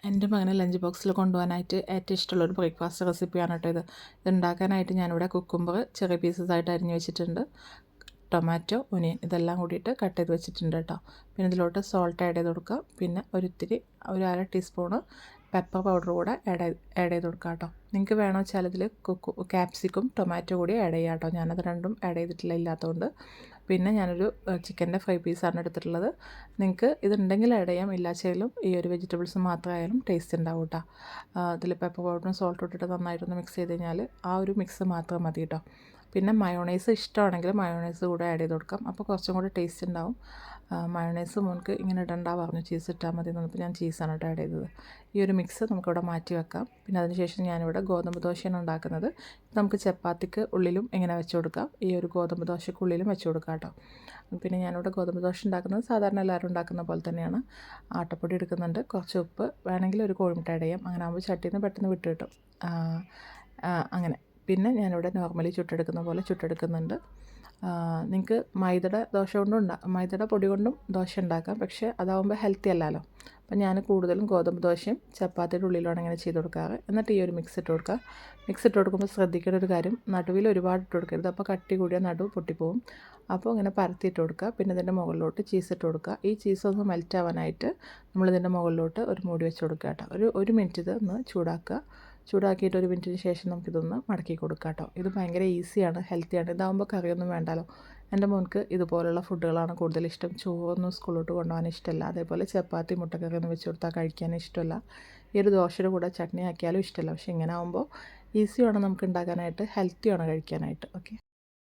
എൻ്റെ മകന് ലഞ്ച് ബോക്സിൽ കൊണ്ടുപോകാനായിട്ട് ഏറ്റവും ഇഷ്ടമുള്ളൊരു ബ്രേക്ക്ഫാസ്റ്റ് റെസിപ്പിയാണ് കേട്ടോ ഇത്. ഇതുണ്ടാക്കാനായിട്ട് ഞാനിവിടെ കുക്കുംബർ ചെറിയ പീസസ് ആയിട്ട് അരിഞ്ഞ് വെച്ചിട്ടുണ്ട്, ടൊമാറ്റോ, ഒനിയൻ ഇതെല്ലാം കൂടിയിട്ട് കട്ട് ചെയ്ത് വെച്ചിട്ടുണ്ട് കേട്ടോ. പിന്നെ ഇതിലോട്ട് സോൾട്ട് ആഡ് ചെയ്ത് കൊടുക്കുക. പിന്നെ ഒരു അര ടീസ്പൂണ് പെപ്പർ പൗഡർ കൂടെ ആഡ് ചെയ്ത് കൊടുക്കുക കേട്ടോ. നിങ്ങൾക്ക് വേണമെന്ന് വെച്ചാൽ ഇതിൽ ക്യാപ്സിക്കും ടൊമാറ്റോ കൂടി ആഡ് ചെയ്യാം കേട്ടോ. ഞാനത് രണ്ടും ആഡ് ചെയ്തിട്ടില്ല ഇല്ലാത്തതുകൊണ്ട്. പിന്നെ ഞാനൊരു ചിക്കൻ്റെ ഫ്രൈ പീസാണ് എടുത്തിട്ടുള്ളത്. നിങ്ങൾക്ക് ഇതുണ്ടെങ്കിൽ ആഡ് ചെയ്യാം, ഇല്ലാച്ചാലും ഈ ഒരു വെജിറ്റബിൾസ് മാത്രമായാലും ടേസ്റ്റ് ഉണ്ടാവും കേട്ടോ. ഇതിൽ പെപ്പർ പൗഡറും സോൾട്ടും ഇട്ടിട്ട് നന്നായിട്ടൊന്ന് മിക്സ് ചെയ്ത് കഴിഞ്ഞാൽ ആ ഒരു മിക്സ് മാത്രം മതി കേട്ടോ. പിന്നെ മയോണൈസ് ഇഷ്ടമാണെങ്കിൽ മയോണൈസ് കൂടെ ആഡ് ചെയ്ത് കൊടുക്കാം, അപ്പോൾ കുറച്ചും കൂടെ ടേസ്റ്റ് ഉണ്ടാവും. മയോണൈസ് മോൾക്ക് ഇങ്ങനെ ഇടണ്ട പറഞ്ഞു, ചീസ് ഇട്ടാൽ മതി എന്നപ്പോൾ ഞാൻ ചീസാണ് കേട്ടോ ആഡ് ചെയ്തത്. ഈ ഒരു മിക്സ് നമുക്കിവിടെ മാറ്റി വെക്കാം. പിന്നെ അതിനുശേഷം ഞാനിവിടെ ഗോതമ്പ് ദോശയാണ് ഉണ്ടാക്കുന്നത്. നമുക്ക് ചപ്പാത്തിക്ക് ഉള്ളിലും ഇങ്ങനെ വെച്ച് കൊടുക്കാം, ഈ ഒരു ഗോതമ്പ് ദോശയ്ക്ക് ഉള്ളിലും വെച്ച് കൊടുക്കാം കേട്ടോ. പിന്നെ ഞാനിവിടെ ഗോതമ്പ് ദോശ ഉണ്ടാക്കുന്നത് സാധാരണ എല്ലാവരും ഉണ്ടാക്കുന്ന പോലെ തന്നെയാണ്. ആട്ടപ്പൊടി എടുക്കുന്നുണ്ട്, കുറച്ച് ഉപ്പ്, വേണമെങ്കിൽ ഒരു കോഴിമുട്ട ആഡ് ചെയ്യാം. അങ്ങനെ ആകുമ്പോൾ ചട്ടിയിൽ നിന്ന് പെട്ടെന്ന് വിട്ട് കിട്ടും. അങ്ങനെ പിന്നെ ഞാനിവിടെ നോർമലി ചുട്ടെടുക്കുന്ന പോലെ ചുട്ടെടുക്കുന്നുണ്ട്. നിങ്ങൾക്ക് മൈദയുടെ പൊടി കൊണ്ടും ദോശ ഉണ്ടാക്കാം, പക്ഷേ അതാവുമ്പോൾ ഹെൽത്തി അല്ലല്ലോ. അപ്പം ഞാൻ കൂടുതലും ഗോതമ്പ് ദോശയും ചപ്പാത്തിയുടെ ഉള്ളിലാണ് ഇങ്ങനെ ചെയ്ത് കൊടുക്കാറ്. എന്നിട്ട് ഈ ഒരു മിക്സ് ഇട്ട് കൊടുക്കുക. മിക്സ് ഇട്ട് കൊടുക്കുമ്പോൾ ശ്രദ്ധിക്കേണ്ട ഒരു കാര്യം, നടുവിൽ ഒരുപാട് ഇട്ട് കൊടുക്കരുത്, അപ്പോൾ കട്ടി കൂടിയ നടുവ് പൊട്ടിപ്പോവും. അപ്പോൾ ഇങ്ങനെ പരത്തിയിട്ട് കൊടുക്കുക. പിന്നെ ഇതിൻ്റെ മുകളിലോട്ട് ചീസ് ഇട്ട് കൊടുക്കുക. ഈ ചീസ് ഒന്ന് മെൽറ്റ് ആവാനായിട്ട് നമ്മളിതിൻ്റെ മുകളിലോട്ട് ഒരു മൂടി വെച്ച് കൊടുക്കുക കേട്ടോ. ഒരു മിനിറ്റ് ഇത് ഒന്ന് ചൂടാക്കിയിട്ട് ഒരു മിനിറ്റിന് ശേഷം നമുക്കിതൊന്ന് മടക്കി കൊടുക്കാം കേട്ടോ. ഇത് ഭയങ്കര ഈസിയാണ്, ഹെൽത്തിയാണ്. ഇതാകുമ്പോൾ കറിയൊന്നും വേണ്ടല്ലോ. എൻ്റെ മോൾക്ക് ഇതുപോലുള്ള ഫുഡുകളാണ് കൂടുതൽ ഇഷ്ടം. ചോറൊന്നും സ്കൂളിലോട്ട് കൊണ്ടുപോകാൻ ഇഷ്ടമല്ല. അതേപോലെ ചപ്പാത്തി മുട്ടക്കറി ഒന്നും വെച്ച് കൊടുത്താൽ കഴിക്കാൻ ഇഷ്ടമല്ല. ഈ ഒരു ദോശയുടെ കൂടെ ചട്നി ആക്കിയാലും ഇഷ്ടമല്ല. പക്ഷേ ഇങ്ങനെ ആകുമ്പോൾ ഈസിയാണ് നമുക്ക് ഉണ്ടാക്കാനായിട്ട്, ഹെൽത്തിയാണ് കഴിക്കാനായിട്ട്. ഓക്കെ.